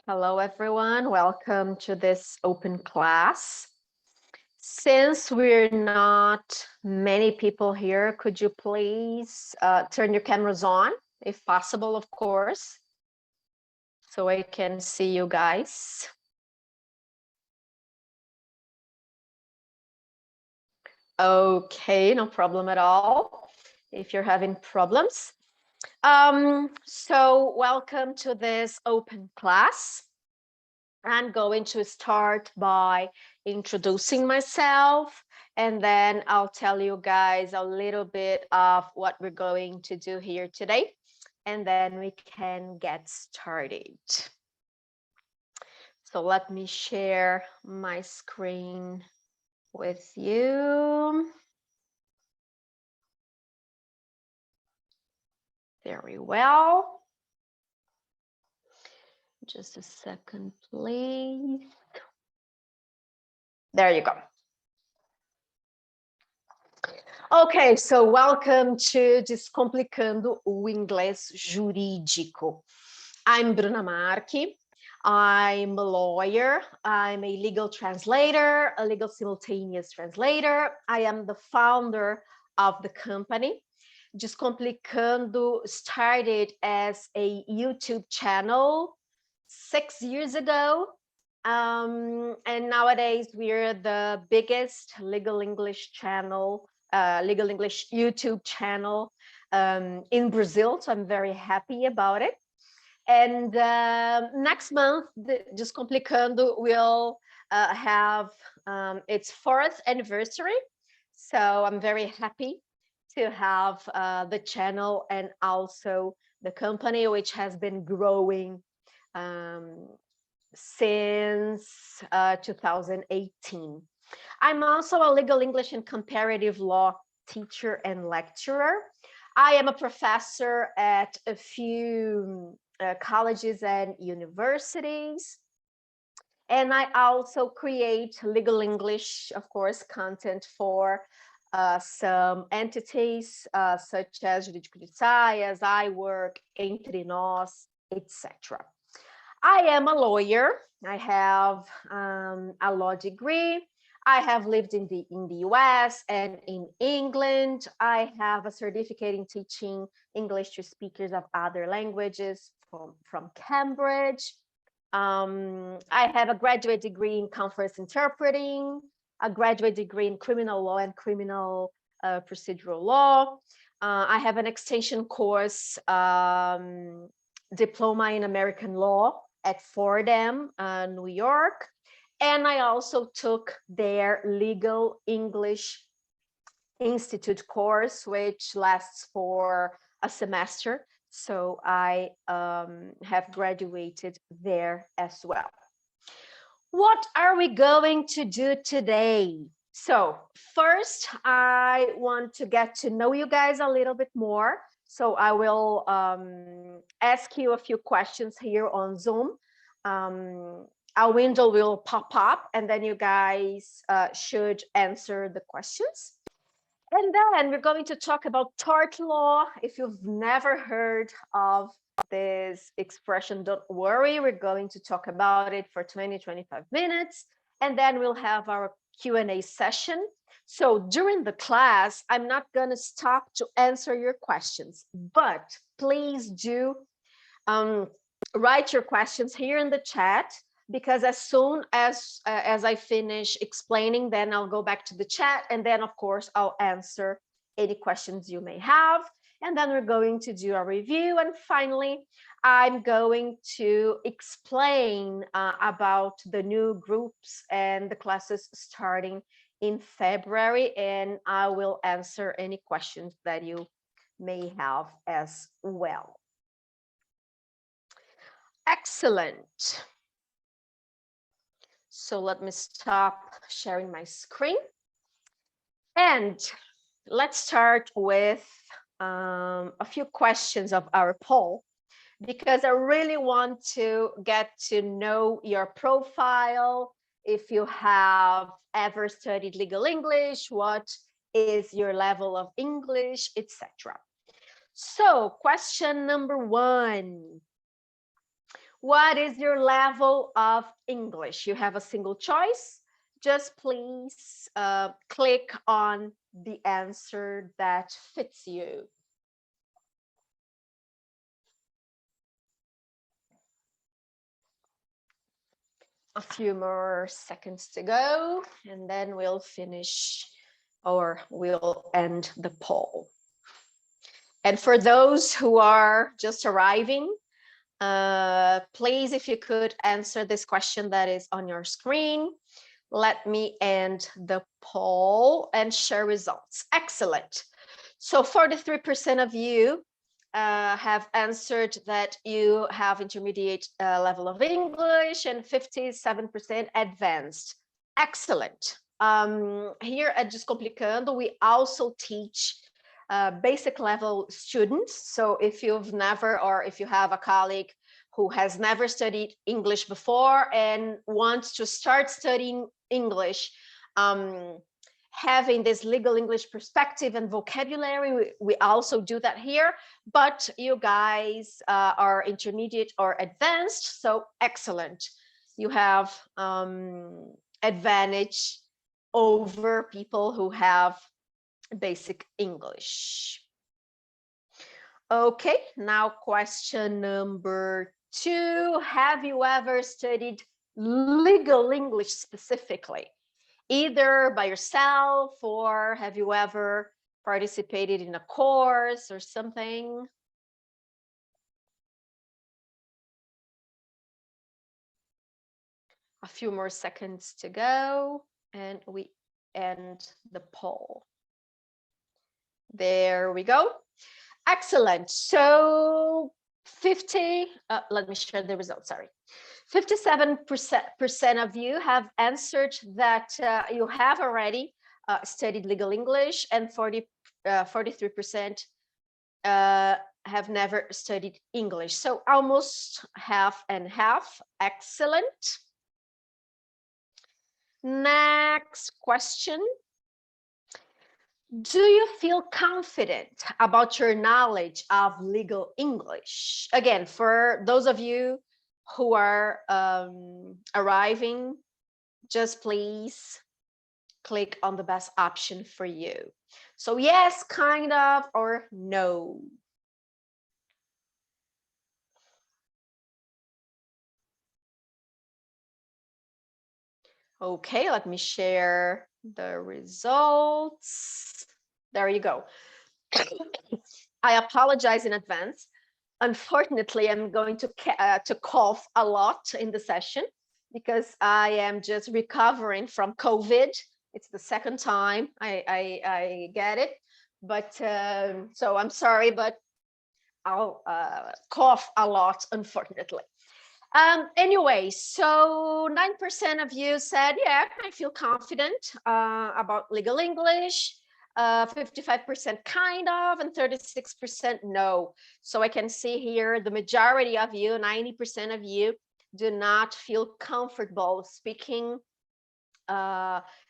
Hello, everyone. Welcome to this open class. Since we're not many people here, could you please turn your cameras on, if possible, of course, so I can see you guys. Okay, no problem at all if you're having problems. So welcome to this open class. I'm going to start by introducing myself, and then I'll tell you guys a little bit of what we're going to do here today, and then we can get started. So let me share my screen with you. Very well. Just a second, please. There you go. Okay, so welcome to Descomplicando o Inglês Jurídico. I'm Bruna Marchi. I'm a lawyer. I'm a legal translator, a legal simultaneous translator. I am the founder of the company. Descomplicando started as a YouTube channel 6 years ago. And nowadays we're the biggest legal English channel, legal English YouTube channel in Brazil. So I'm very happy about it. And next month, Descomplicando will have its 4th anniversary. So I'm very happy to have the channel and also the company, which has been growing since 2018. I'm also a legal English and comparative law teacher and lecturer. I am a professor at a few colleges and universities. And I also create legal English, of course, content for some entities such as Jurídico, as I work, Ensinamos, etc. I am a lawyer. I have a law degree. I have lived in the US and in England. I have a certificate in teaching English to speakers of other languages from Cambridge. I have a graduate degree in conference interpreting, a graduate degree in criminal law and criminal procedural law. I have an extension course, diploma in American law at Fordham, New York. And I also took their Legal English Institute course, which lasts for a semester. So I have graduated there as well. What are we going to do today? So first, I want to get to know you guys a little bit more. So I will ask you a few questions here on Zoom. A window will pop up and then you guys should answer the questions. And then we're going to talk about tort law. If you've never heard of this expression, don't worry, we're going to talk about it for 20-25 minutes. And then we'll have our Q&A session. So during the class, I'm not going to stop to answer your questions, but please do write your questions here in the chat, because as soon as I finish explaining, then I'll go back to the chat, and then of course I'll answer any questions you may have, and then we're going to do a review, and finally I'm going to explain about the new groups and the classes starting in February, and I will answer any questions that you may have as well. Excellent. So let me stop sharing my screen. And let's start with a few questions of our poll, because I really want to get to know your profile. If you have ever studied legal English, what is your level of English, etc. So question number 1. What is your level of English? You have a single choice. Just please click on the answer that fits you. A few more seconds to go, and then we'll finish, or we'll end the poll. And for those who are just arriving, please, if you could answer this question that is on your screen. Let me end the poll and share results. Excellent. So 43% of you have answered that you have intermediate level of English, and 57% advanced. Excellent. Here at Descomplicando, we also teach basic level students. So if you've never, or if you have a colleague who has never studied English before and wants to start studying English, having this legal English perspective and vocabulary, we also do that here. But you guys are intermediate or advanced, so excellent. You have advantage over people who have basic English. Okay, now question number 2. Have you ever studied legal English specifically, either by yourself, or have you ever participated in a course or something? A few more seconds to go, and we end the poll. There we go. Excellent. So 50, let me share the results, sorry. 57% of you have answered that you have already studied legal English, and 43% have never studied English. So almost half and half. Excellent. Next question. Do you feel confident about your knowledge of legal English? Again, for those of you who are arriving, just please click on the best option for you. So yes, kind of, or no. Okay, let me share the results. There you go. I apologize in advance. Unfortunately, I'm going to cough a lot in the session because I am just recovering from COVID. It's the second time I get it, but so I'm sorry, but I'll cough a lot, unfortunately. Anyway, so 9% of you said, yeah, I feel confident about legal English, 55% kind of, and 36% no. So I can see here the majority of you, 90% of you, do not feel comfortable speaking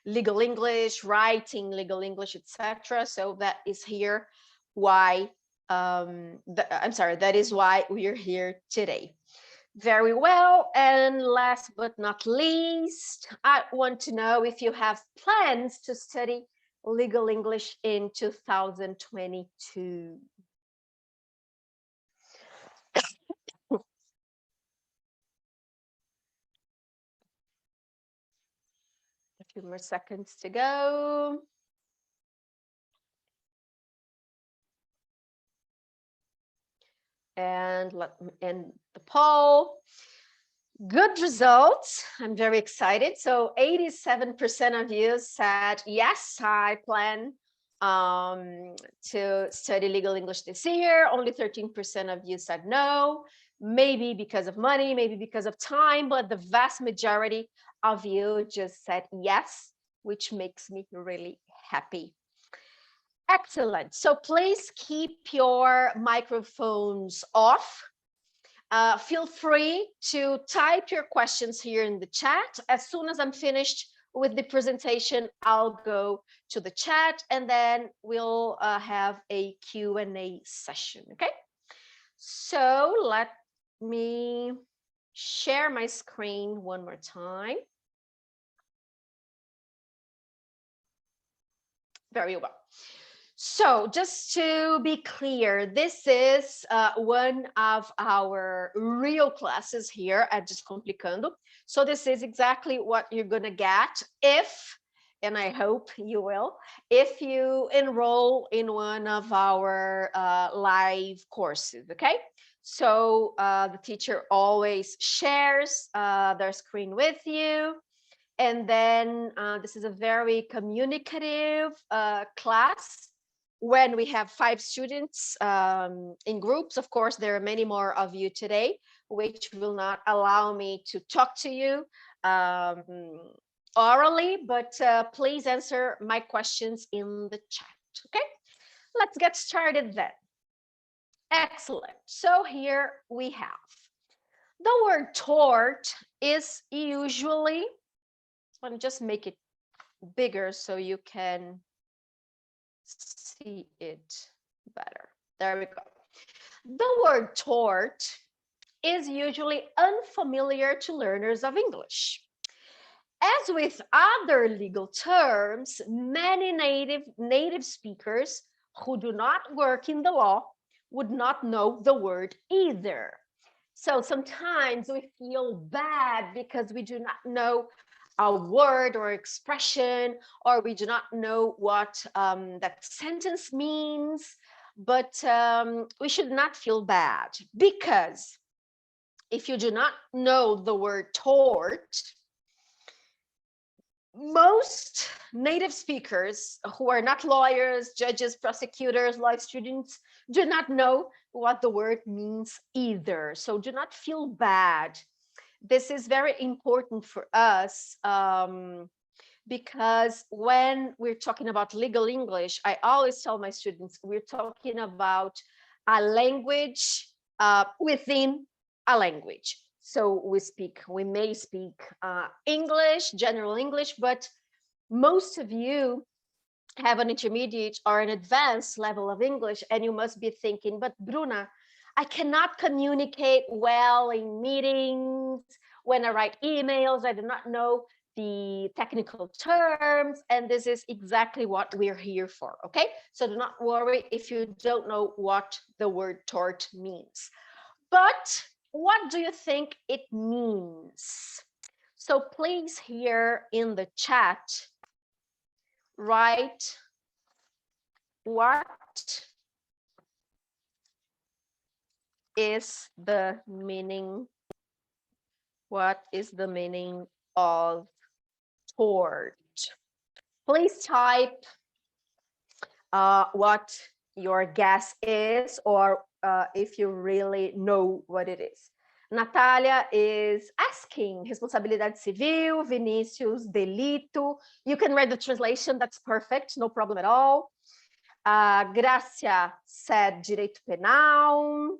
legal English, writing legal English, etc. So that is here why, I'm sorry, that is why we are here today. Very well. And last but not least, I want to know if you have plans to study legal English in 2022. A few more seconds to go. And let me end the poll. Good results. I'm very excited. So 87% of you said, yes, I plan to study legal English this year. Only 13% of you said no, maybe because of money, maybe because of time, but the vast majority of you just said yes, which makes me really happy. Excellent. So please keep your microphones off. Feel free to type your questions here in the chat. As soon as I'm finished with the presentation, I'll go to the chat, and then we'll have a Q&A session, okay? So let me share my screen one more time. Very well. So just to be clear, this is one of our real classes here at Descomplicando. So this is exactly what you're going to get if, and I hope you will, if you enroll in one of our live courses, okay? So the teacher always shares their screen with you. And then this is a very communicative class. When we have 5 students in groups, of course, there are many more of you today, which will not allow me to talk to you orally, but please answer my questions in the chat, okay? Let's get started then. Excellent. So here we have the word tort is usually, let me just make it bigger so you can see it better. There we go. The word tort is usually unfamiliar to learners of English. As with other legal terms, many native speakers who do not work in the law would not know the word either. So sometimes we feel bad because we do not know a word or expression, or we do not know what that sentence means, but we should not feel bad, because if you do not know the word tort, most native speakers who are not lawyers, judges, prosecutors, law students do not know what the word means either. So do not feel bad. This is very important for us because when we're talking about legal English, I always tell my students, we're talking about a language within a language. So we may speak English, general English, but most of you have an intermediate or an advanced level of English, and you must be thinking, but Bruna, I cannot communicate well in meetings. When I write emails, I do not know the technical terms, and this is exactly what we're here for, okay? So do not worry if you don't know what the word tort means. But what do you think it means? So please here in the chat, write what is the meaning? What is the meaning of tort? Please type what your guess is, or if you really know what it is. Natalia is asking, responsabilidade civil, Vinicius, delito. You can read the translation, that's perfect, no problem at all. Gracia said direito penal.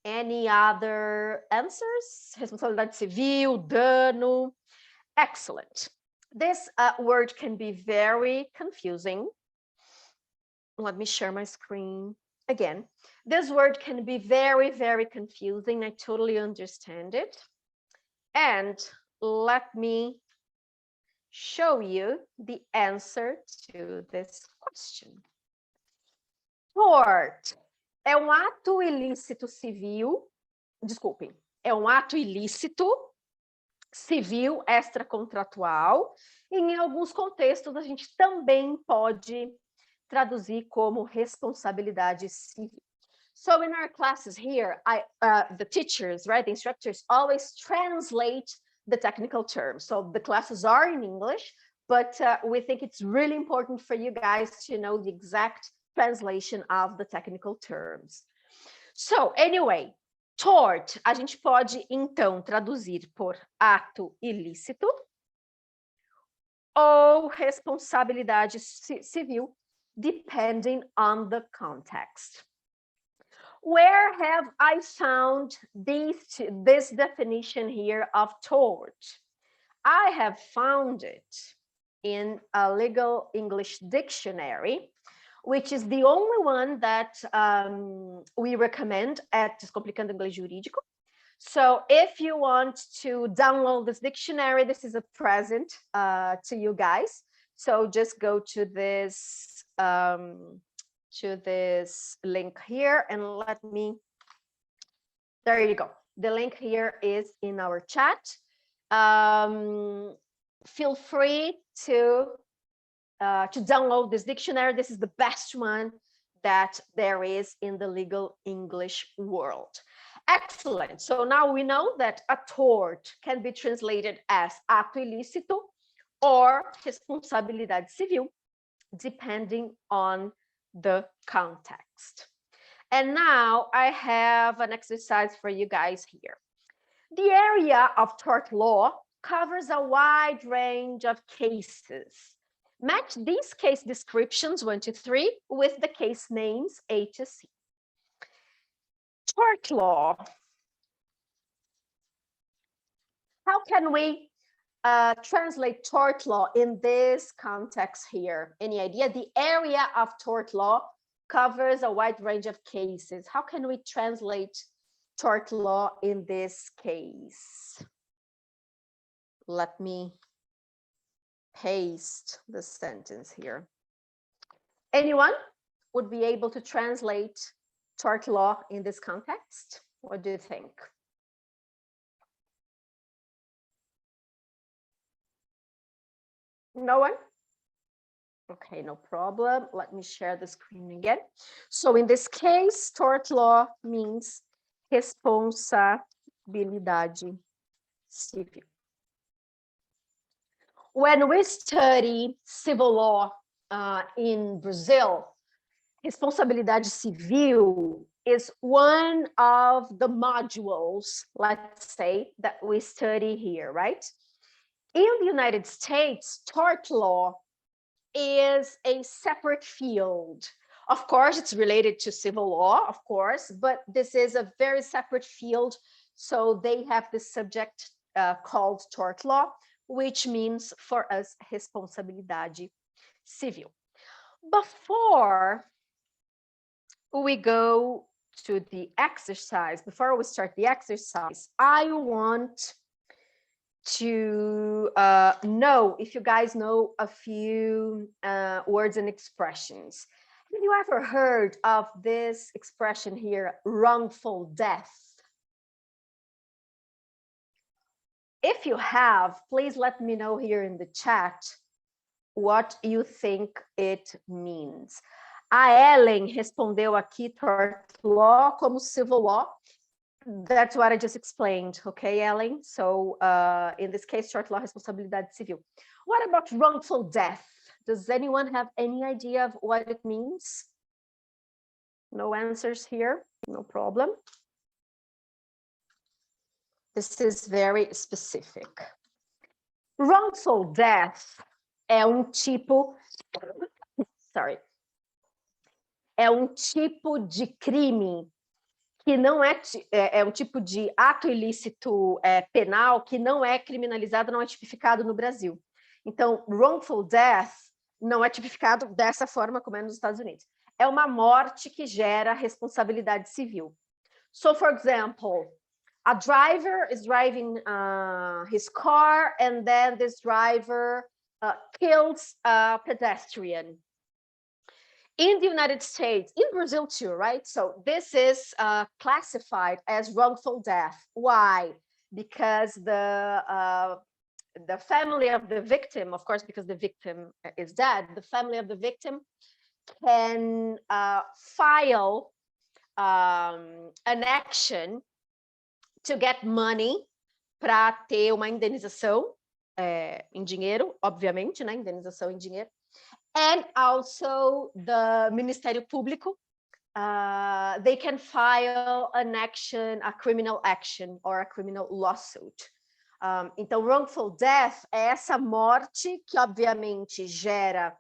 Any other answers? Responsabilidade civil, dano. Excellent. This word can be very confusing. Let me share my screen again. This word can be very, very confusing. I totally understand it. And let me show you the answer to this question. Tort é um ato ilícito civil, desculpem, é um ato ilícito civil extracontratual. Em alguns contextos, a gente também pode traduzir como responsabilidade civil. So in our classes here, the teachers, right, the instructors always translate the technical terms. So the classes are in English, but we think it's really important for you guys to know the exact translation of the technical terms. So anyway, tort, a gente pode então traduzir por ato ilícito ou responsabilidade civil, depending on the context. Where have I found this definition here of tort? I have found it in a legal English dictionary, which is the only one that we recommend at Descomplicando Inglês Jurídico. So if you want to download this dictionary, this is a present to you guys. So just go to this link here and let me, there you go. The link here is in our chat. Feel free to download this dictionary. This is the best one that there is in the legal English world. Excellent. So now we know that a tort can be translated as ato ilícito or responsabilidade civil, depending on the context. And now I have an exercise for you guys here. The area of tort law covers a wide range of cases. Match these case descriptions 1 to 3 with the case names A to C. Tort law. How can we translate tort law in this context here? Any idea? The area of tort law covers a wide range of cases. How can we translate tort law in this case? Let me paste the sentence here. Anyone would be able to translate tort law in this context? What do you think? No one? Okay, no problem. Let me share the screen again. So in this case, tort law means responsabilidade civil. When we study civil law in Brazil, responsabilidade civil is one of the modules, let's say, that we study here, right? In the United States, tort law is a separate field. Of course, it's related to civil law, of course, but this is a very separate field. So they have this subject called tort law, which means for us responsabilidade civil. Before we go to the exercise, before we start the exercise, I want to know if you guys know a few words and expressions. Have you ever heard of this expression here, wrongful death? If you have, please let me know here in the chat what you think it means. A Ellen respondeu aqui tort law como civil law. That's what I just explained, okay, Ellen? So in this case, tort law, responsabilidade civil. What about wrongful death? Does anyone have any idea of what it means? No answers here, no problem. This is very specific. Wrongful death é tipo, sorry, é tipo de crime que não é tipo de ato ilícito penal que não é criminalizado, não é tipificado no Brasil. Então, wrongful death não é tipificado dessa forma como é nos Estados Unidos. É uma morte que gera responsabilidade civil. So, for example, a driver is driving his car and then this driver kills a pedestrian. In the United States, in Brazil too, right? So this is classified as wrongful death. Why? Because the family of the victim, of course, because the victim is dead, the family of the victim can file an action to get money para ter uma indenização em dinheiro, obviamente, né? Indenização em dinheiro. And also the Ministério Público, they can file an action, a criminal action or a criminal lawsuit. Então, wrongful death é essa morte que, obviamente, gera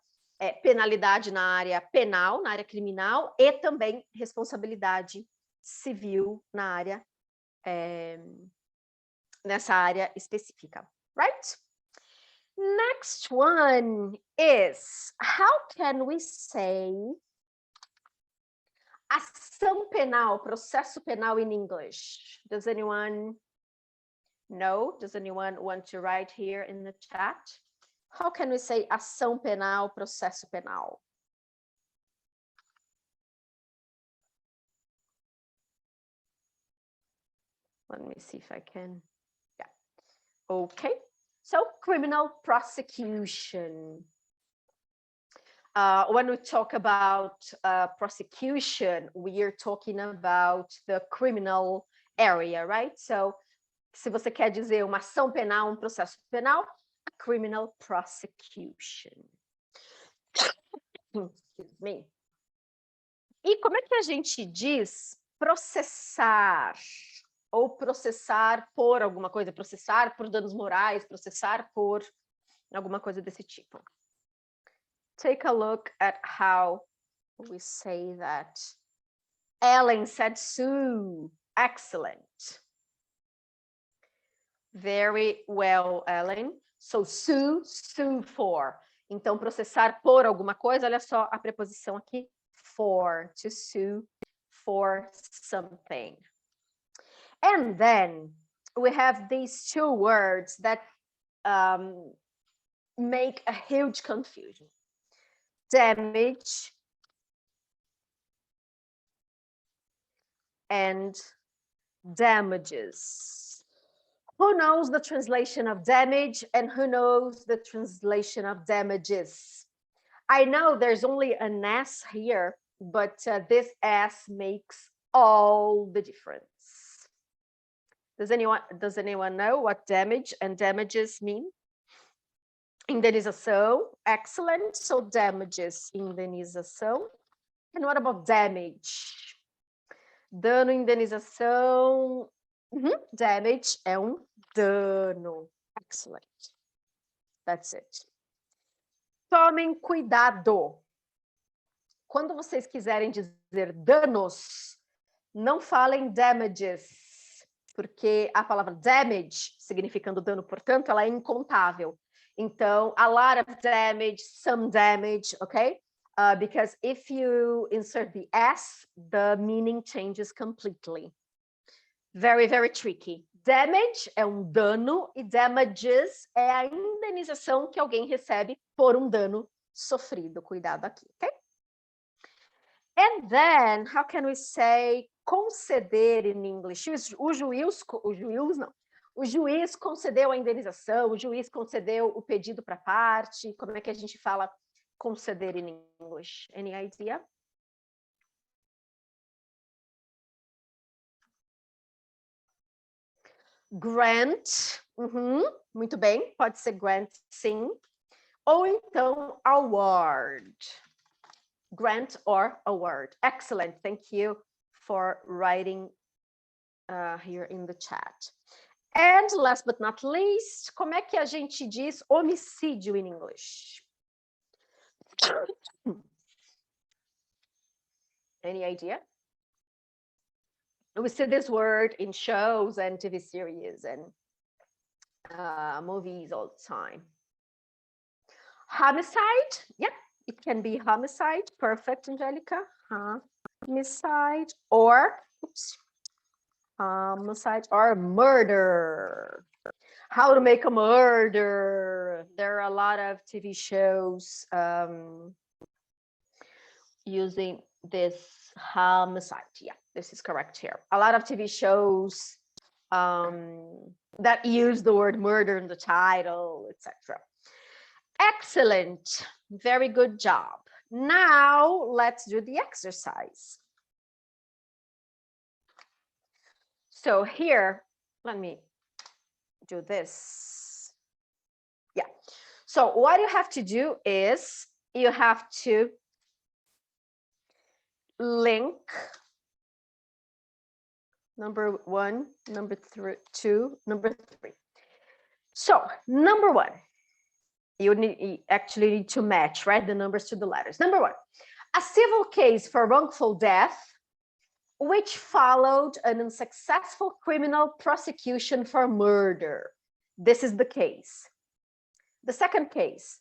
penalidade na área penal, na área criminal, e também responsabilidade civil na área, nessa área específica, right? Next one is, how can we say Ação penal, processo penal in English. Does anyone know? Does anyone want to write here in the chat? How can we say ação penal, processo penal? Let me see if I can. Yeah. Okay. So criminal prosecution. When we talk about prosecution, we are talking about the criminal area, right? So, se você quer dizer uma ação penal, um processo penal, a criminal prosecution. Excuse me. E como é que a gente diz processar? Ou processar por alguma coisa, processar por danos morais, processar por alguma coisa desse tipo. Take a look at how we say that. Ellen said sue. Excellent. Very well, Ellen. So sue, sue for. Então, processar por alguma coisa, olha só a preposição aqui, for, to sue for something. And then we have these two words that make a huge confusion. Damage and damages. Who knows the translation of damage and who knows the translation of damages? I know there's only an S here, but this S makes all the difference. Does anyone know what damage and damages mean? Indenização, excellent. So damages, indenização. And what about damage? Dano, indenização. Damage é dano. Excellent. That's it. Tomem cuidado. Quando vocês quiserem dizer danos, não falem damages, porque a palavra damage, significando dano, portanto, ela é incontável. Então, a lot of damage, some damage, okay? Because if you insert the S, the meaning changes completely. Very, very tricky. Damage é dano e damages é a indenização que alguém recebe por dano sofrido. Cuidado aqui, ok? And then, how can we say conceder in English? O juiz concedeu a indenização, o juiz concedeu o pedido para a parte. Como é que a gente fala conceder in English? Any idea? Grant. Muito bem, pode ser grant, sim. Ou então award. Grant or award. Excellent. Thank you for writing here in the chat. And last but not least, como é que a gente diz homicídio in English? Any idea? We see this word in shows and TV series and movies all the time. Homicide? Yep, it can be homicide. Perfect, Angelica. Homicide or, homicide or murder. How to make a murder. There are a lot of TV shows using this homicide. Yeah, this is correct here. A lot of TV shows that use the word murder in the title, etc. Excellent. Very good job. Now let's do the exercise. So here, let me do this. Yeah. So what you have to do is you have to link number 1, number 2, number 3. So number 1, you actually need to match, right, the numbers to the letters. Number 1, a civil case for wrongful death which followed an unsuccessful criminal prosecution for murder. This is the case. The second case,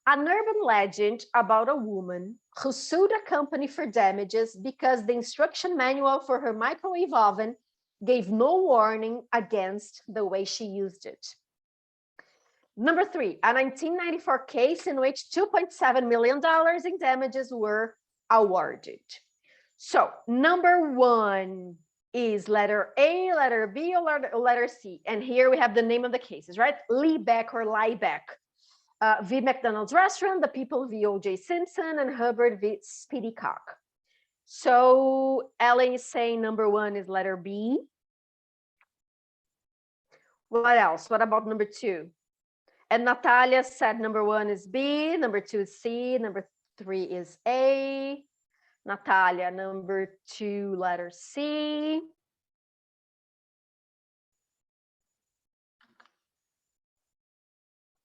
an urban legend about a woman who sued a company for damages because the instruction manual for her microwave oven gave no warning against the way she used it. Number 3, a 1994 case in which $2.7 million in damages were awarded. So number 1 is letter A, letter B, or letter C. And here we have the name of the cases, right? Liebeck or Liebeck. V. McDonald's Restaurant, The People v. O.J. Simpson, and Hubbard v. Speedy Cock. So Ellen is saying number 1 is letter B. What else? What about number 2? And Natalia said number 1 is B, number 2 is C, number 3 is A. Natalia, number 2, letter C.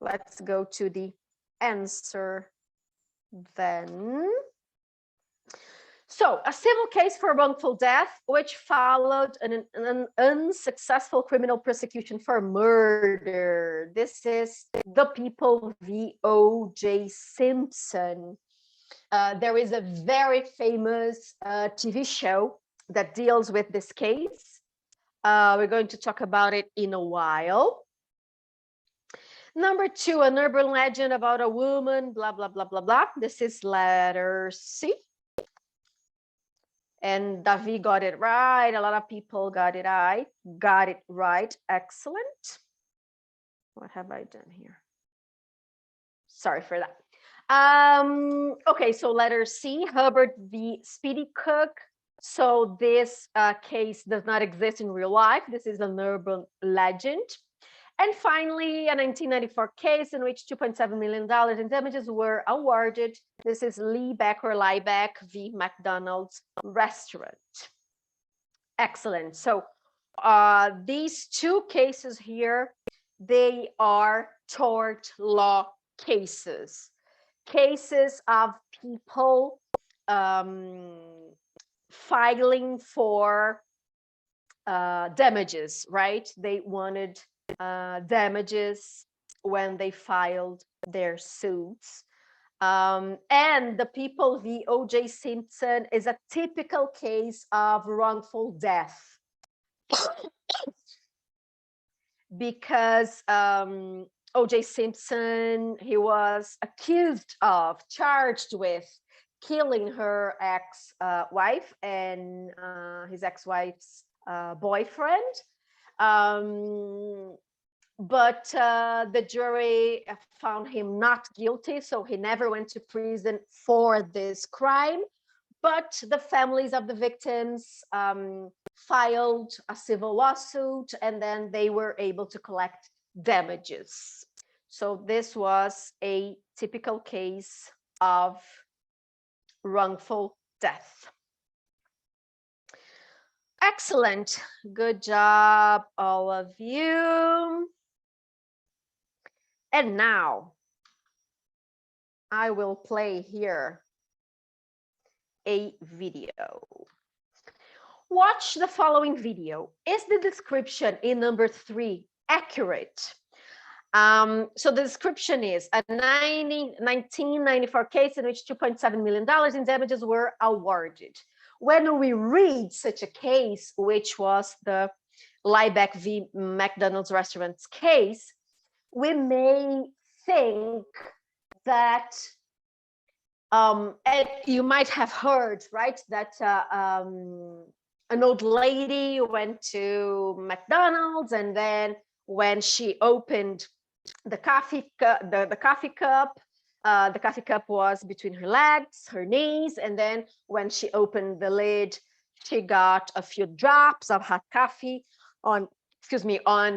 Let's go to the answer then. So, a civil case for wrongful death, which followed an unsuccessful criminal prosecution for murder. This is The People v. O.J. Simpson. There is a very famous TV show that deals with this case. We're going to talk about it in a while. Number 2, an urban legend about a woman, blah, blah, blah, blah, blah. This is letter C. And Davi got it right. A lot of people got it right. Excellent. What have I done here? Sorry for that. Okay, so letter C, Hubbard v. Speedy Cook. So this case does not exist in real life. This is an urban legend. And finally, a 1994 case in which $2.7 million in damages were awarded. This is Liebeck or Liebeck v. McDonald's Restaurant. Excellent. So these 2 cases here, they are tort law cases. Cases of people filing for damages, right? They wanted damages when they filed their suits. And The People v. O.J. Simpson is a typical case of wrongful death. Because O.J. Simpson, he was accused of, charged with killing her ex-wife and his ex-wife's boyfriend. But the jury found him not guilty, so he never went to prison for this crime. But the families of the victims filed a civil lawsuit, and then they were able to collect damages. So this was a typical case of wrongful death. Excellent. Good job, all of you. And now I will play here a video. Watch the following video. Is the description in number 3 accurate? So the description is a 1994 case in which $2.7 million in damages were awarded. When we read such a case, which was the Liebeck v. McDonald's Restaurant's case, we may think that, and you might have heard, right, that an old lady went to McDonald's, and then when she opened the coffee cup, the coffee cup was between her legs, her knees, and then when she opened the lid, she got a few drops of hot coffee on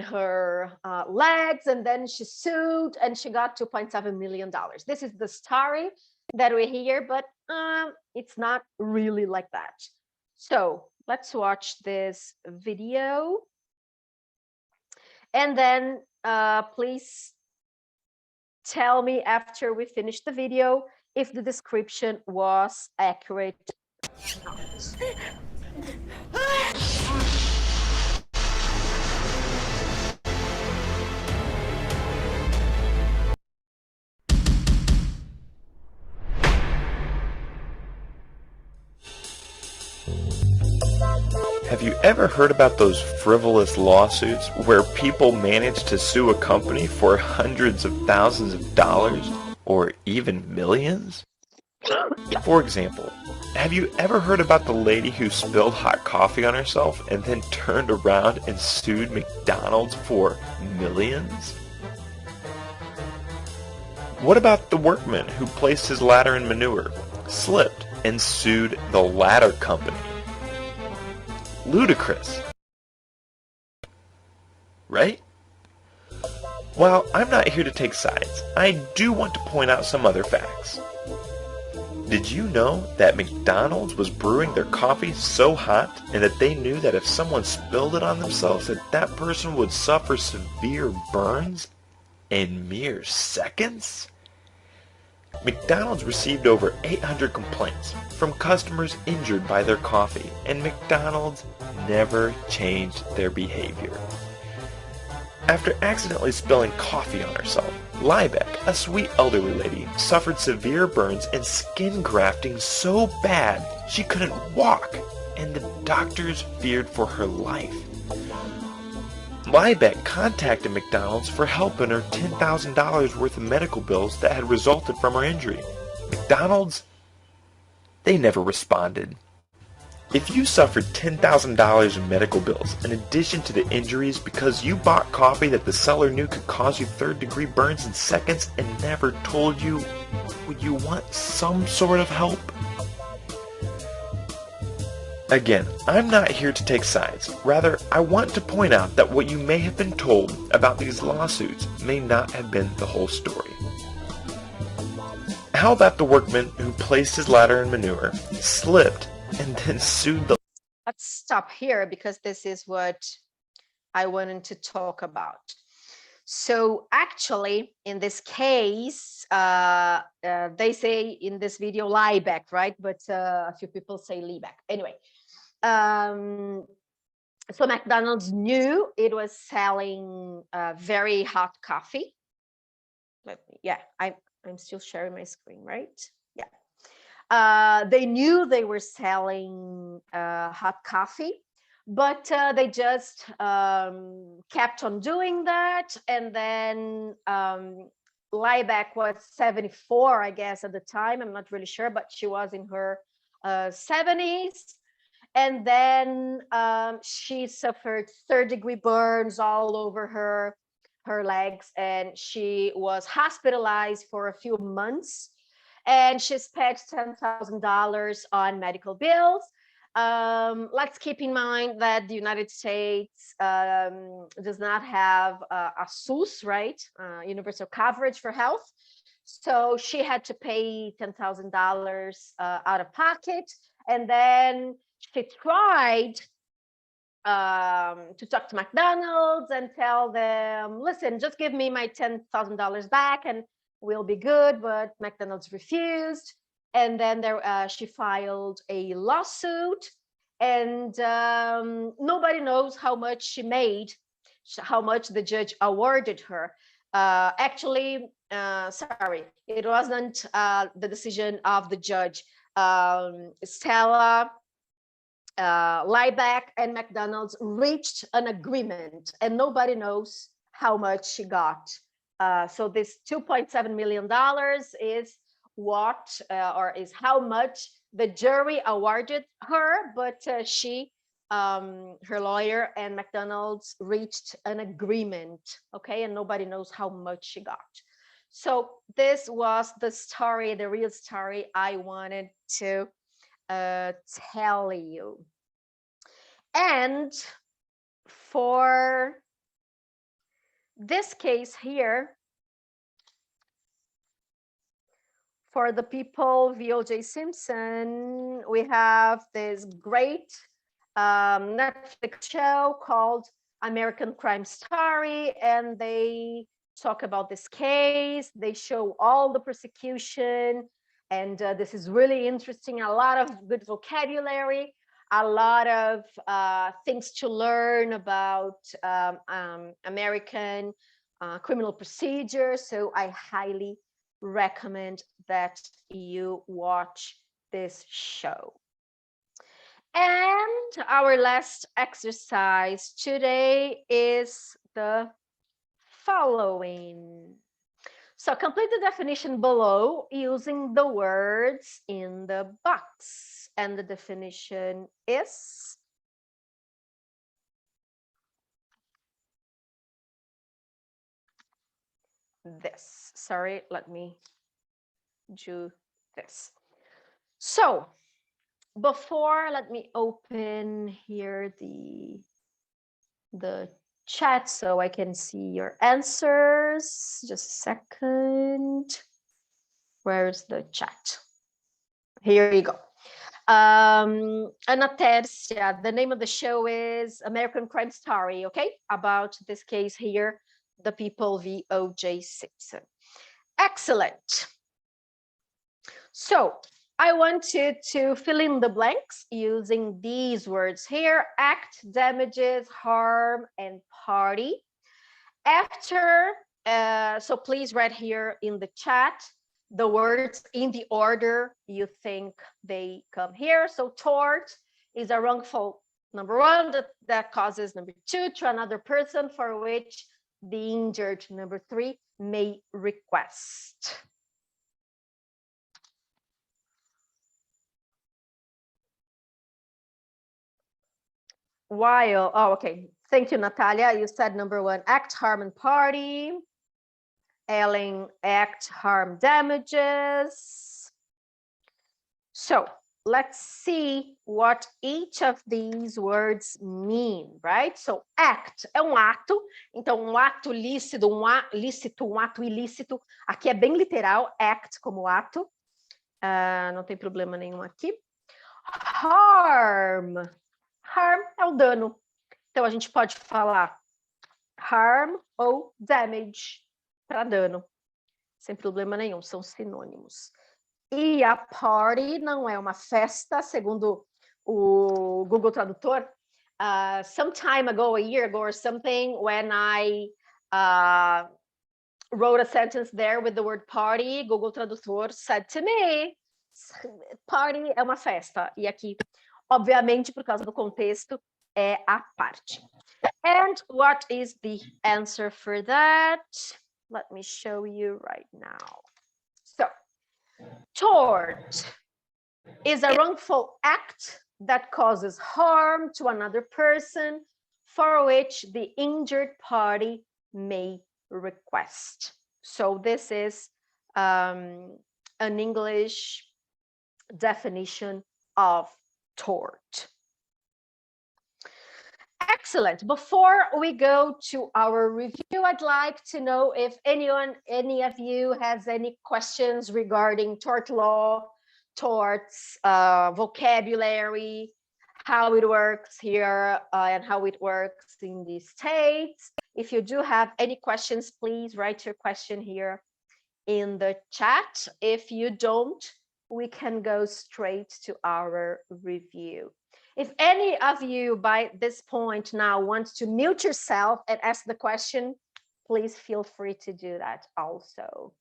her legs, and then she sued and she got $2.7 million. This is the story that we hear, but it's not really like that. So let's watch this video. And then please tell me after we finish the video if the description was accurate or not. Have you ever heard about those frivolous lawsuits where people manage to sue a company for hundreds of thousands of dollars or even millions? For example, have you ever heard about the lady who spilled hot coffee on herself and then turned around and sued McDonald's for millions? What about the workman who placed his ladder in manure, slipped, and sued the ladder company? Ludicrous, right? While I'm not here to take sides, I do want to point out some other facts. Did you know that McDonald's was brewing their coffee so hot and that they knew that if someone spilled it on themselves that that person would suffer severe burns in mere seconds? McDonald's received over 800 complaints from customers injured by their coffee, and McDonald's never changed their behavior. After accidentally spilling coffee on herself, Liebeck, a sweet elderly lady, suffered severe burns and skin grafting so bad she couldn't walk, and the doctors feared for her life. Liebeck contacted McDonald's for help in her $10,000 worth of medical bills that had resulted from her injury. McDonald's, they never responded. If you suffered $10,000 in medical bills in addition to the injuries because you bought coffee that the seller knew could cause you third-degree burns in seconds and never told you, would you want some sort of help? Again, I'm not here to take sides. Rather, I want to point out that what you may have been told about these lawsuits may not have been the whole story. How about the workman who placed his ladder in manure, slipped, and then sued the... Let's stop here because this is what I wanted to talk about. So actually, in this case, they say in this video Liebeck, right? But a few people say Liebeck. Anyway, so McDonald's knew it was selling very hot coffee. Yeah, I'm still sharing my screen, right? Yeah. They knew they were selling hot coffee, but they just kept on doing that. And then Liebeck was 74, I guess, at the time. I'm not really sure, but she was in her 70s. And then she suffered third-degree burns all over her legs, and she was hospitalized for a few months. And she spent $10,000 on medical bills. Let's keep in mind that the United States does not have a SUS, right? Universal coverage for health. So she had to pay $10,000 out of pocket. And then she tried to talk to McDonald's and tell them, listen, just give me my $10,000 back and we'll be good. But McDonald's refused. And then she filed a lawsuit, and nobody knows how much she made, how much the judge awarded her. Actually, sorry, it wasn't the decision of the judge. Stella, Liebeck, and McDonald's reached an agreement, and nobody knows how much she got. So this $2.7 million is what or is how much the jury awarded her, but she, her lawyer, and McDonald's reached an agreement, okay, and nobody knows how much she got. So this was the story, the real story I wanted to tell you. And for this case here, for the people v. O.J. Simpson, we have this great Netflix show called American Crime Story, and they talk about this case. They show all the prosecution, and this is really interesting. A lot of good vocabulary, a lot of things to learn about American criminal procedure. So I highly recommend that you watch this show. And our last exercise today is the following. So complete the definition below using the words in the box. And the definition is this. Sorry, let me do this. So before, let me open here the chat so I can see your answers. Just a second. Where's the chat? Here you go. Ana Tercia, the name of the show is American Crime Story, okay? About this case here, the people v. O.J. Simpson. Excellent. So I want you to fill in the blanks using these words here: act, damages, harm, and party. After, so please write here in the chat the words in the order you think they come here. So tort is a wrongful, number one, that causes, number two, to another person for which the injured, number three, may request. While, oh, okay. Thank you, Natalia. You said number one, act, harm, and party. Ellen, act, harm, damages. So let's see what each of these words mean, right? So act é ato, então ato lícito, ato ilícito. Aqui é bem literal, act como ato. Não tem problema nenhum aqui. Harm. Harm é o dano. Então a gente pode falar harm ou damage para dano. Sem problema nenhum, são sinônimos. E a party não é uma festa, segundo o Google Tradutor. Some time ago, a year ago or something, when I wrote a sentence there with the word party, Google Tradutor said to me, party é uma festa. E aqui, obviamente, por causa do contexto, é a parte. And what is the answer for that? Let me show you right now. So, tort is a wrongful act that causes harm to another person for which the injured party may request. So this is an English definition of tort. Excellent. Before we go to our review, I'd like to know if any of you has any questions regarding tort law, torts, vocabulary, how it works here, and how it works in the States. If you do have any questions, please write your question here in the chat. If you don't, we can go straight to our review. If any of you by this point now wants to mute yourself and ask the question, please feel free to do that also.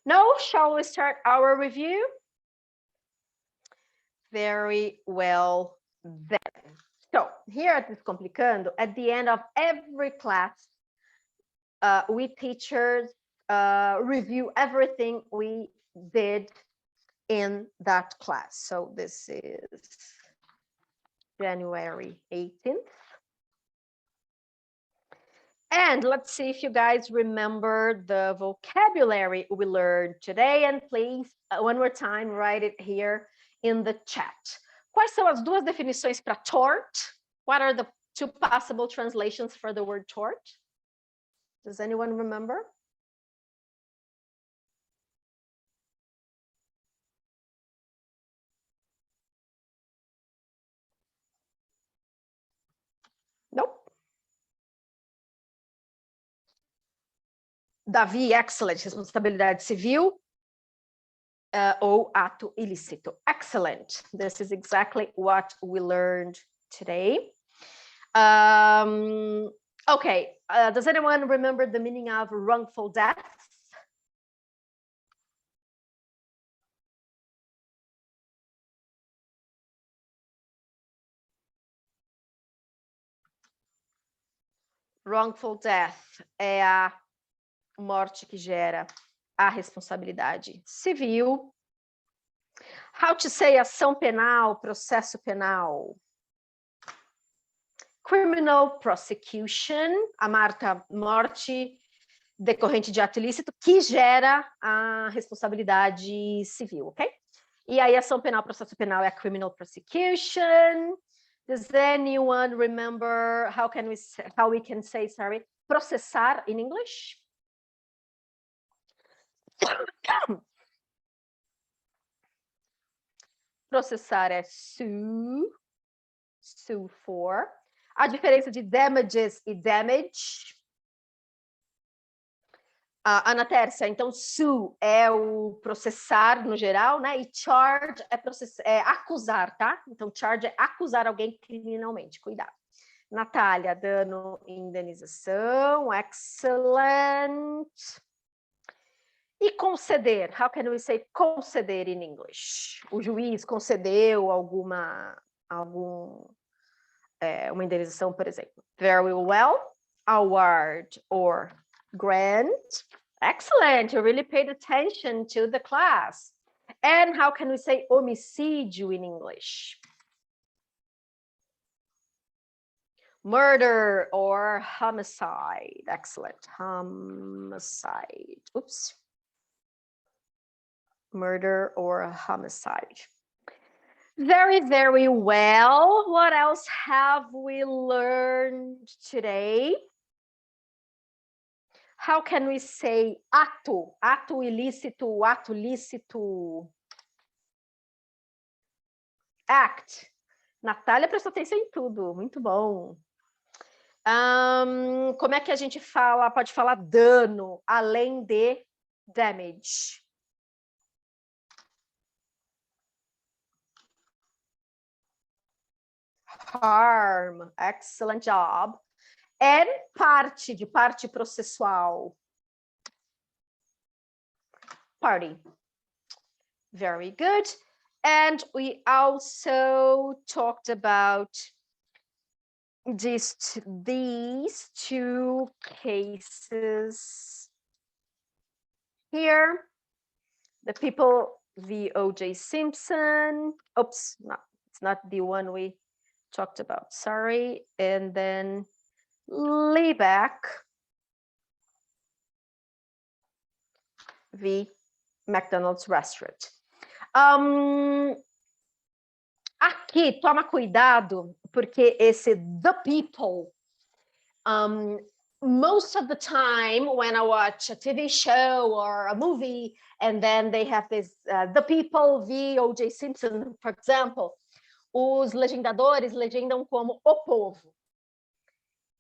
No, shall we start our review? Very well then. So here at Descomplicando, at the end of every class, we teachers review everything we did in that class. So this is January 18th. And let's see if you guys remember the vocabulary we learned today. And please, one more time, write it here in the chat. Quais são as duas definições para tort? What are the two possible translations for the word tort? Does anyone remember? Nope. Davi, excellent. Responsabilidade civil ou ato ilícito. Excellent. This is exactly what we learned today. Okay. Does anyone remember the meaning of wrongful death? Wrongful death é a morte que gera a responsabilidade civil. How to say ação penal, processo penal. Criminal prosecution, a morte decorrente de ato ilícito que gera a responsabilidade civil, ok? E aí ação penal, processo penal é a criminal prosecution. Does anyone remember how we can say, processar in English? Processar é sue for. A diferença de damages e damage. Ana Tércia, então sue é o processar no geral, né? E charge é acusar, tá? Então charge é acusar alguém criminalmente, cuidado. Natália, dano e indenização, excellent. E conceder, how can we say conceder in English? O juiz concedeu uma indenização, por exemplo. Very well, award or grant. Excellent, you really paid attention to the class. And how can we say homicídio in English? Murder or homicide. Excellent, homicide. Oops. Murder or homicide. Very, very well. What else have we learned today? How can we say ato? Ato ilícito, ato lícito. Act. Natália prestou atenção em tudo. Muito bom. Como é que a gente fala? Pode falar dano, além de damage. Harm. Excellent job. And parte, de parte processual. Party. Very good. And we also talked about these two cases here. The people, the O.J. Simpson. Oops, no, it's not the one we talked about. Sorry. And then Liebeck v. McDonald's Restaurant. Aqui, toma cuidado, porque esse the people, most of the time when I watch a TV show or a movie, and then they have this, the people v. O.J. Simpson, for example, os legendadores legendam como o povo.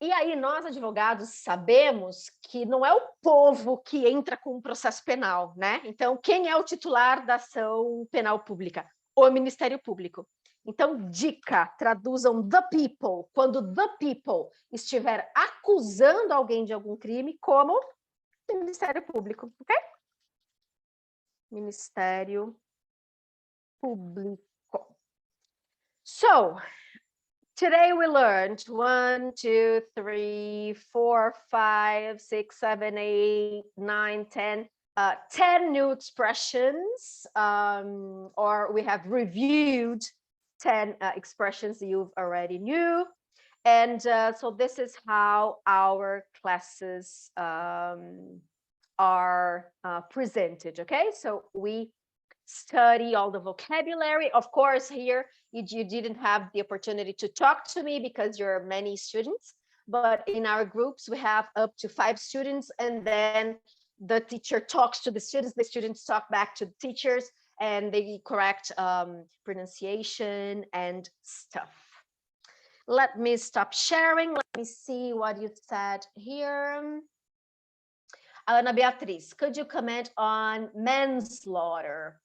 E aí nós, advogados, sabemos que não é o povo que entra com o processo penal, né? Então, quem é o titular da ação penal pública? O Ministério Público. Então, dica, traduzam the people, quando the people estiver acusando alguém de algum crime, como Ministério Público, ok? Ministério Público. So, today we learned 1, 2, 3, 4, 5, 6, 7, 8, 9, 10, 10 new expressions, or we have reviewed 10 expressions you've already knew. And so this is how our classes are presented, okay? So we study all the vocabulary. Of course, here you didn't have the opportunity to talk to me because you're many students, but in our groups we have up to 5 students, and then the teacher talks to the students talk back to the teachers, and they correct pronunciation and stuff. Let me stop sharing. Let me see what you said here. Ana Beatriz, could you comment on manslaughter?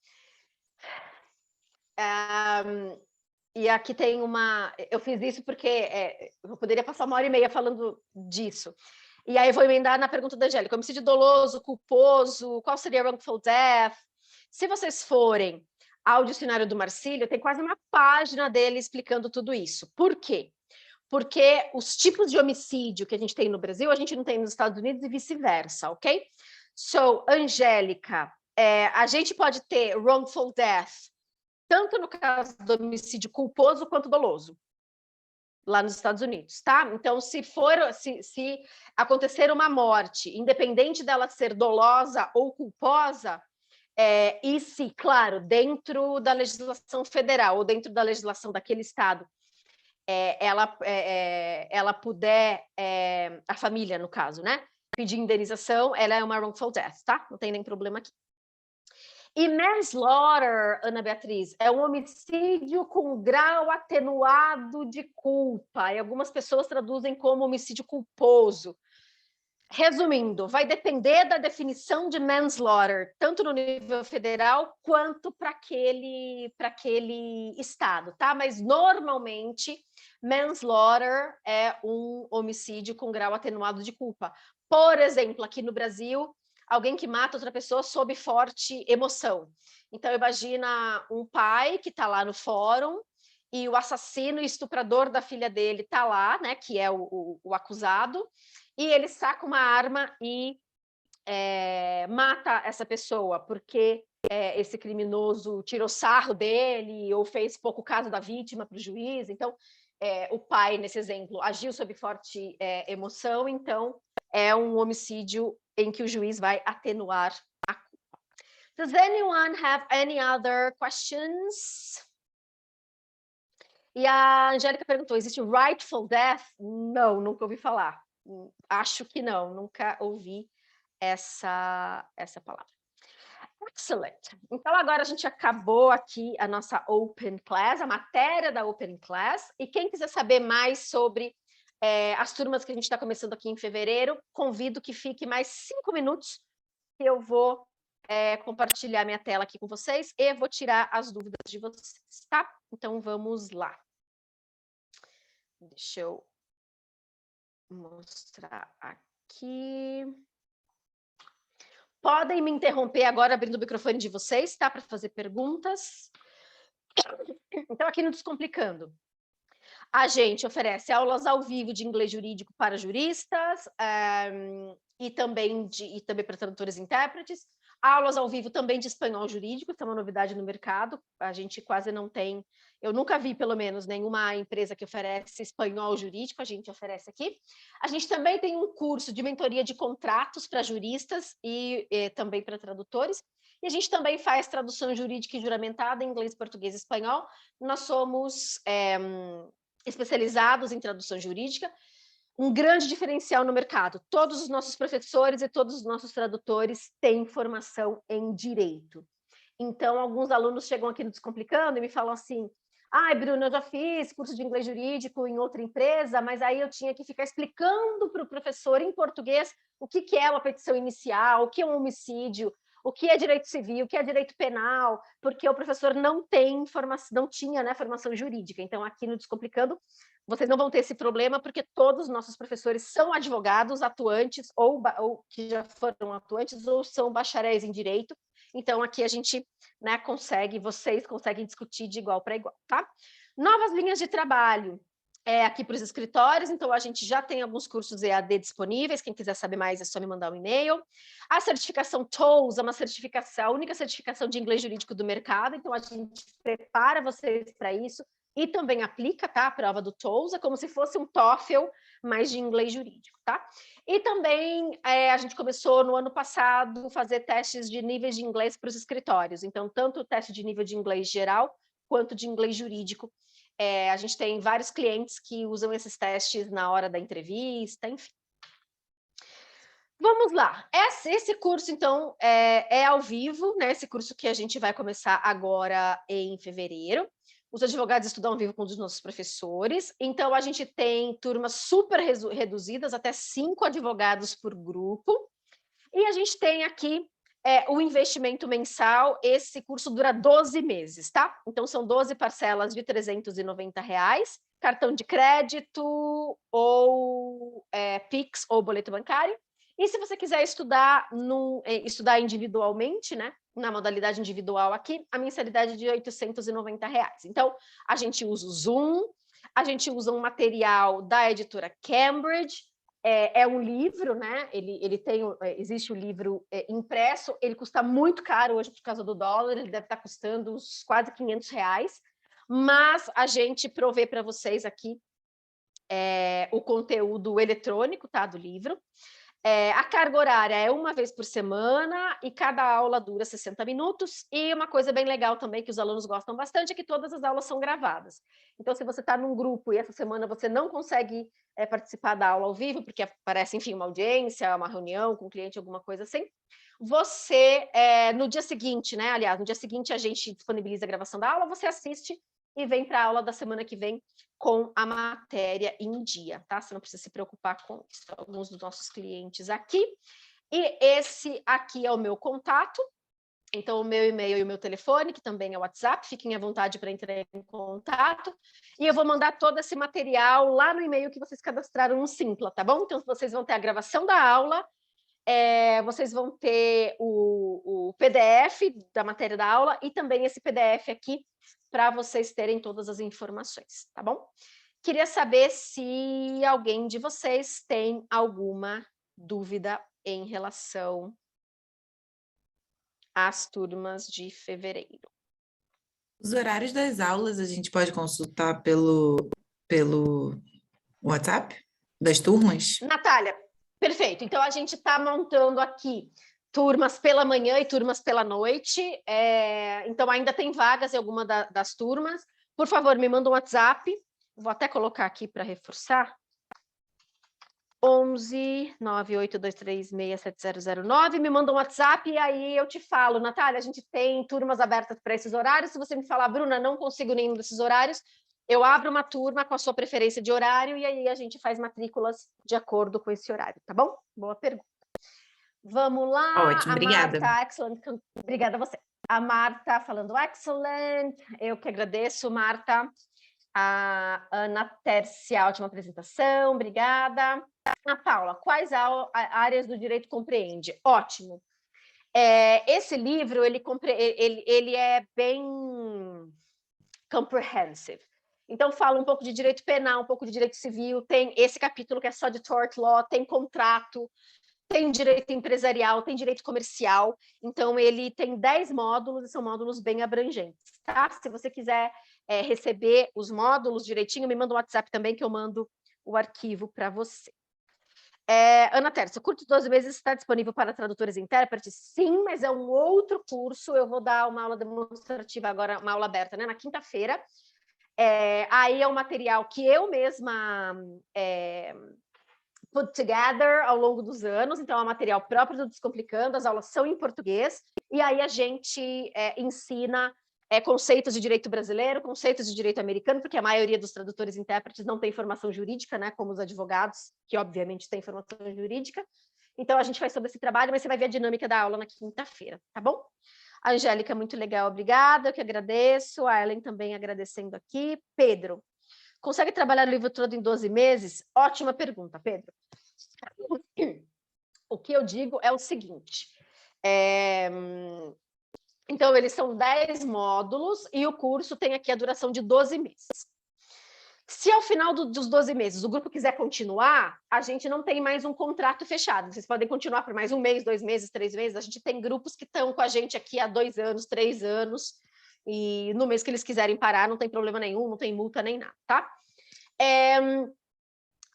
E aqui tem uma... Eu fiz isso porque eu poderia passar 1h30 falando disso. E aí eu vou emendar na pergunta da Angélica. Homicídio doloso, culposo, qual seria wrongful death? Se vocês forem ao dicionário do Marcílio, tem quase uma página dele explicando tudo isso. Por quê? porque os tipos de homicídio que a gente tem no Brasil, a gente não tem nos Estados Unidos e vice-versa, ok? So, Angélica, a gente pode ter wrongful death, tanto no caso do homicídio culposo quanto doloso, lá nos Estados Unidos, tá? Então, se acontecer uma morte, independente dela ser dolosa ou culposa, e se, claro, dentro da legislação federal ou dentro da legislação daquele estado, ela puder, a família, no caso, né, pedir indenização, ela é uma wrongful death, tá? Não tem nem problema aqui. E manslaughter, Ana Beatriz, é um homicídio com grau atenuado de culpa, e algumas pessoas traduzem como homicídio culposo. Resumindo, vai depender da definição de manslaughter, tanto no nível federal quanto para aquele estado, tá? Mas normalmente manslaughter é um homicídio com grau atenuado de culpa. Por exemplo, aqui no Brasil, alguém que mata outra pessoa sob forte emoção. Então, imagina um pai que está lá no fórum e o assassino e estuprador da filha dele está lá, né? Que é o acusado. E ele saca uma arma e mata essa pessoa, porque esse criminoso tirou sarro dele ou fez pouco caso da vítima para o juiz. Então, o pai, nesse exemplo, agiu sob forte emoção, então é um homicídio em que o juiz vai atenuar a culpa. Does anyone have any other questions? E a Angélica perguntou, existe rightful death? Não, nunca ouvi falar. Acho que não, nunca ouvi essa palavra. Excellent. Então, agora a gente acabou aqui a nossa Open Class, a matéria da Open Class. E quem quiser saber mais sobre as turmas que a gente está começando aqui em fevereiro, convido que fique mais 5 minutos, que eu vou compartilhar minha tela aqui com vocês e vou tirar as dúvidas de vocês, tá? Então, vamos lá. Deixa eu mostrar aqui. Podem me interromper agora, abrindo o microfone de vocês, tá? Para fazer perguntas. Então, aqui no Descomplicando, a gente oferece aulas ao vivo de inglês jurídico para juristas e também para tradutores e intérpretes. Aulas ao vivo também de espanhol jurídico, que é uma novidade no mercado. A gente quase não tem, eu nunca vi, pelo menos, nenhuma empresa que oferece espanhol jurídico, a gente oferece aqui. A gente também tem um curso de mentoria de contratos para juristas e também para tradutores. E a gente também faz tradução jurídica e juramentada em inglês, português e espanhol. Nós somos especializados em tradução jurídica. Um grande diferencial no mercado. Todos os nossos professores e todos os nossos tradutores têm formação em direito. Então, alguns alunos chegam aqui no Descomplicando e me falam assim, ai, Bruno, eu já fiz curso de inglês jurídico em outra empresa, mas aí eu tinha que ficar explicando para o professor em português o que é uma petição inicial, o que é um homicídio, o que é direito civil, o que é direito penal, porque o professor não tinha, né, formação jurídica. Então, aqui no Descomplicando, vocês não vão ter esse problema, porque todos os nossos professores são advogados atuantes, ou que já foram atuantes, ou são bacharéis em direito. Então, aqui a gente, né, vocês conseguem discutir de igual para igual, tá? Novas linhas de trabalho. Aqui para os escritórios, então a gente já tem alguns cursos EAD disponíveis, quem quiser saber mais é só me mandar um e-mail. A certificação TOEFL é uma certificação, a única certificação de inglês jurídico do mercado, então a gente prepara vocês para isso e também aplica, tá? A prova do TOEFL, é como se fosse um TOEFL, mas de inglês jurídico, tá? E também a gente começou no ano passado a fazer testes de níveis de inglês para os escritórios, então tanto o teste de nível de inglês geral quanto de inglês jurídico. A gente tem vários clientes que usam esses testes na hora da entrevista, enfim. Vamos lá. Esse curso, então, é ao vivo, né? Esse curso que a gente vai começar agora em fevereiro. Os advogados estudam ao vivo com um dos nossos professores. Então, a gente tem turmas super reduzidas, até 5 advogados por grupo. E a gente tem aqui o investimento mensal. Esse curso dura 12 meses, tá? Então, são 12 parcelas de R$390, cartão de crédito, ou Pix, ou boleto bancário. E se você quiser estudar individualmente, né, na modalidade individual aqui, a mensalidade é de R$890. Então, a gente usa o Zoom, A gente usa um material da editora Cambridge, é um livro, né? Existe o livro impresso, ele custa muito caro hoje por causa do dólar, ele deve estar custando uns quase R$500, mas a gente provê para vocês aqui o conteúdo eletrônico, tá, do livro. A carga horária é uma vez por semana e cada aula dura 60 minutos. E uma coisa bem legal também que os alunos gostam bastante é que todas as aulas são gravadas. Então, se você está num grupo e essa semana você não consegue participar da aula ao vivo, porque aparece, enfim, uma audiência, uma reunião com o cliente, alguma coisa assim, você, no dia seguinte, né? Aliás, no dia seguinte a gente disponibiliza a gravação da aula, você assiste e vem para a aula da semana que vem com a matéria em dia, tá? Você não precisa se preocupar com isso. Alguns dos nossos clientes aqui. E esse aqui é o meu contato. Então, o meu e-mail e o meu telefone, que também é o WhatsApp, fiquem à vontade para entrar em contato. E eu vou mandar todo esse material lá no e-mail que vocês cadastraram no Simpla, tá bom? Então, vocês vão ter a gravação da aula, vocês vão ter o PDF da matéria da aula e também esse PDF aqui para vocês terem todas as informações, tá bom? Queria saber se alguém de vocês tem alguma dúvida em relação às turmas de fevereiro. Os horários das aulas a gente pode consultar pelo WhatsApp das turmas? Natália, perfeito. Então, a gente está montando aqui turmas pela manhã e turmas pela noite. Então, ainda tem vagas em alguma das turmas. Por favor, me manda um WhatsApp. Vou até colocar aqui para reforçar. 11 982367009. Me manda um WhatsApp e aí eu te falo, Natália, a gente tem turmas abertas para esses horários. Se você me falar, Bruna, não consigo nenhum desses horários, eu abro uma turma com a sua preferência de horário e aí a gente faz matrículas de acordo com esse horário, tá bom? Boa pergunta. Vamos lá. Ótimo, obrigada. Marta, excellent. Obrigada a você. A Marta falando excellent. Eu que agradeço, Marta. A Ana Tércia, ótima apresentação, obrigada. A Paula, quais áreas do direito compreende? Ótimo. Esse livro, ele é bem comprehensive. Então, fala um pouco de direito penal, um pouco de direito civil, tem esse capítulo que é só de Tort Law, tem contrato, tem direito empresarial, tem direito comercial. Então, ele tem 10 módulos, e são módulos bem abrangentes, tá? Se você quiser receber os módulos direitinho, me manda um WhatsApp também, que eu mando o arquivo para você. Ana Tércia, o curso de 12 meses está disponível para tradutores e intérpretes? Sim, mas é um outro curso. Eu vou dar uma aula demonstrativa agora, uma aula aberta, né, na quinta-feira. Aí é um material que eu mesma put together ao longo dos anos, então é um material próprio do Descomplicando, as aulas são em português, e aí a gente ensina conceitos de direito brasileiro, conceitos de direito americano, porque a maioria dos tradutores e intérpretes não tem formação jurídica, né, como os advogados, que obviamente têm formação jurídica. Então a gente faz sobre esse trabalho, mas você vai ver a dinâmica da aula na quinta-feira, tá bom? A Angélica, muito legal, obrigada, eu que agradeço. A Ellen também agradecendo aqui. Pedro, consegue trabalhar o livro todo em 12 meses? Ótima pergunta, Pedro. O que eu digo é o seguinte, então, eles são 10 módulos e o curso tem aqui a duração de 12 meses. Se ao final dos 12 meses o grupo quiser continuar, a gente não tem mais um contrato fechado. Vocês podem continuar por mais 1 mês, 2 meses, 3 meses. A gente tem grupos que estão com a gente aqui há 2 anos, 3 anos, e no mês que eles quiserem parar, não tem problema nenhum, não tem multa nem nada, tá?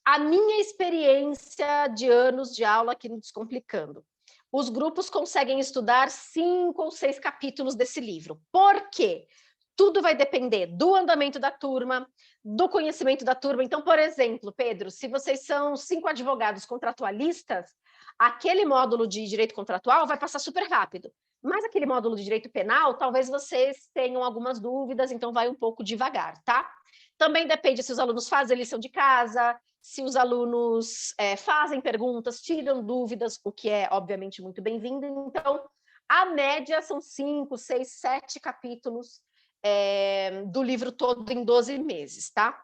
A minha experiência de anos de aula aqui no Descomplicando. Os grupos conseguem estudar 5 ou 6 capítulos desse livro. Por quê? Tudo vai depender do andamento da turma, do conhecimento da turma. Então, por exemplo, Pedro, se vocês são 5 advogados contratualistas, aquele módulo de direito contratual vai passar super rápido. Mas aquele módulo de direito penal, talvez vocês tenham algumas dúvidas, então vai um pouco devagar, tá? Também depende se os alunos fazem lição de casa, se os alunos fazem perguntas, tiram dúvidas, o que é, obviamente, muito bem-vindo. Então, a média são 5, 6, 7 capítulos do livro todo em 12 meses, tá?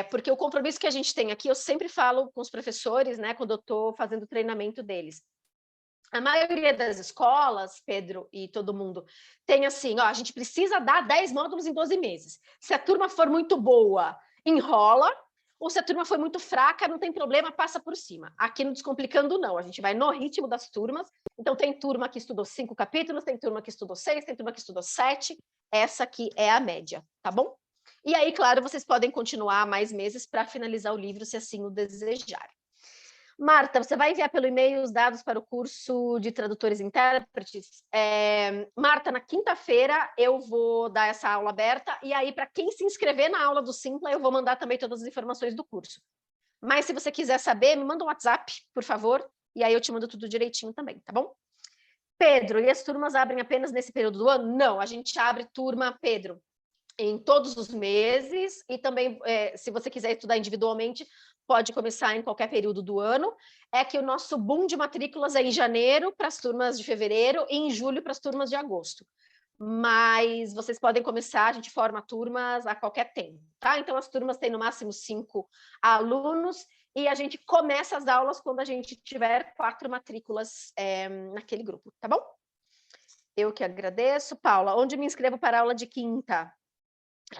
Porque o compromisso que a gente tem aqui, eu sempre falo com os professores, né, quando eu estou fazendo o treinamento deles. A maioria das escolas, Pedro e todo mundo, tem assim, ó, a gente precisa dar 10 módulos em 12 meses. Se a turma for muito boa enrola, ou se a turma foi muito fraca, não tem problema, passa por cima. Aqui no Descomplicando, não. A gente vai no ritmo das turmas. Então, tem turma que estudou 5 capítulos, tem turma que estudou 6, tem turma que estudou 7. Essa aqui é a média, tá bom? E aí, claro, vocês podem continuar mais meses para finalizar o livro, se assim o desejarem. Marta, você vai enviar pelo e-mail os dados para o curso de tradutores e intérpretes? Marta, na quinta-feira eu vou dar essa aula aberta, e aí, para quem se inscrever na aula do Simpla, eu vou mandar também todas as informações do curso. Mas se você quiser saber, me manda um WhatsApp, por favor, e aí eu te mando tudo direitinho também, tá bom? Pedro, e as turmas abrem apenas nesse período do ano? Não, a gente abre turma, Pedro, em todos os meses, e também, se você quiser estudar individualmente, pode começar em qualquer período do ano. É que o nosso boom de matrículas é em janeiro para as turmas de fevereiro e em julho para as turmas de agosto. Mas vocês podem começar, a gente forma turmas a qualquer tempo, tá? Então, as turmas têm no máximo 5 alunos, e a gente começa as aulas quando a gente tiver 4 matrículas naquele grupo, tá bom? Eu que agradeço. Paula, onde me inscrevo para a aula de quinta?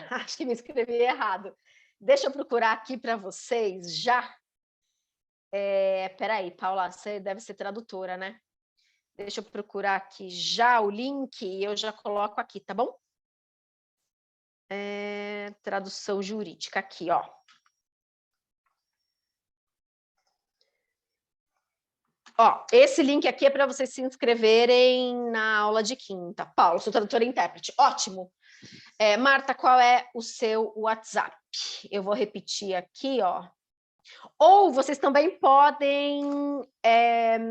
Acho que me inscrevi errado. Deixa eu procurar aqui para vocês já. Peraí, Paula, você deve ser tradutora, né? Deixa eu procurar aqui já o link e eu já coloco aqui, tá bom? Tradução jurídica aqui, ó. Ó, esse link aqui é para vocês se inscreverem na aula de quinta. Paula, sou tradutora e intérprete. Ótimo. Marta, qual é o seu WhatsApp? Eu vou repetir aqui, ó. Ou vocês também podem,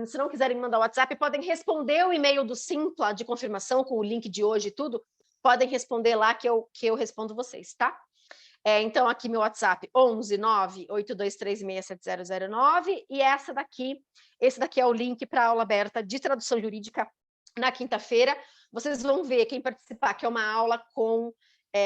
se não quiserem mandar o WhatsApp, podem responder o e-mail do Simpla de confirmação com o link de hoje e tudo. Podem responder lá que eu respondo vocês, tá? Então, aqui meu WhatsApp, 11 982367009, e esse daqui é o link para a aula aberta de tradução jurídica na quinta-feira. Vocês vão ver, quem participar, que é uma aula com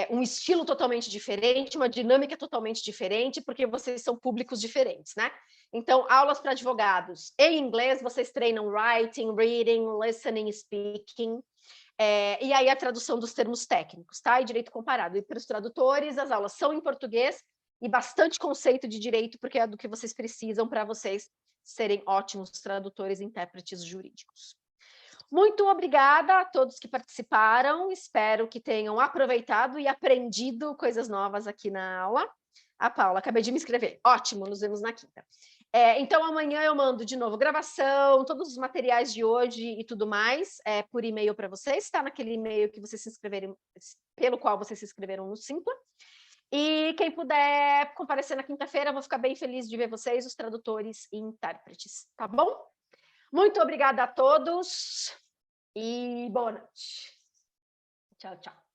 um estilo totalmente diferente, uma dinâmica totalmente diferente, porque vocês são públicos diferentes, né? Então, aulas para advogados. Em inglês, vocês treinam writing, reading, listening, speaking. E aí a tradução dos termos técnicos, tá? E direito comparado. E para os tradutores, as aulas são em português e bastante conceito de direito, porque é do que vocês precisam para vocês serem ótimos tradutores e intérpretes jurídicos. Muito obrigada a todos que participaram, espero que tenham aproveitado e aprendido coisas novas aqui na aula. A Paula, acabei de me inscrever. Ótimo, nos vemos na quinta. Então, amanhã eu mando de novo gravação, todos os materiais de hoje e tudo mais, por e-mail para vocês, está naquele e-mail que vocês se inscreveram, pelo qual vocês se inscreveram no Simpla. E quem puder comparecer na quinta-feira, eu vou ficar bem feliz de ver vocês, os tradutores e intérpretes, tá bom? Muito obrigada a todos e boa noite. Tchau, tchau.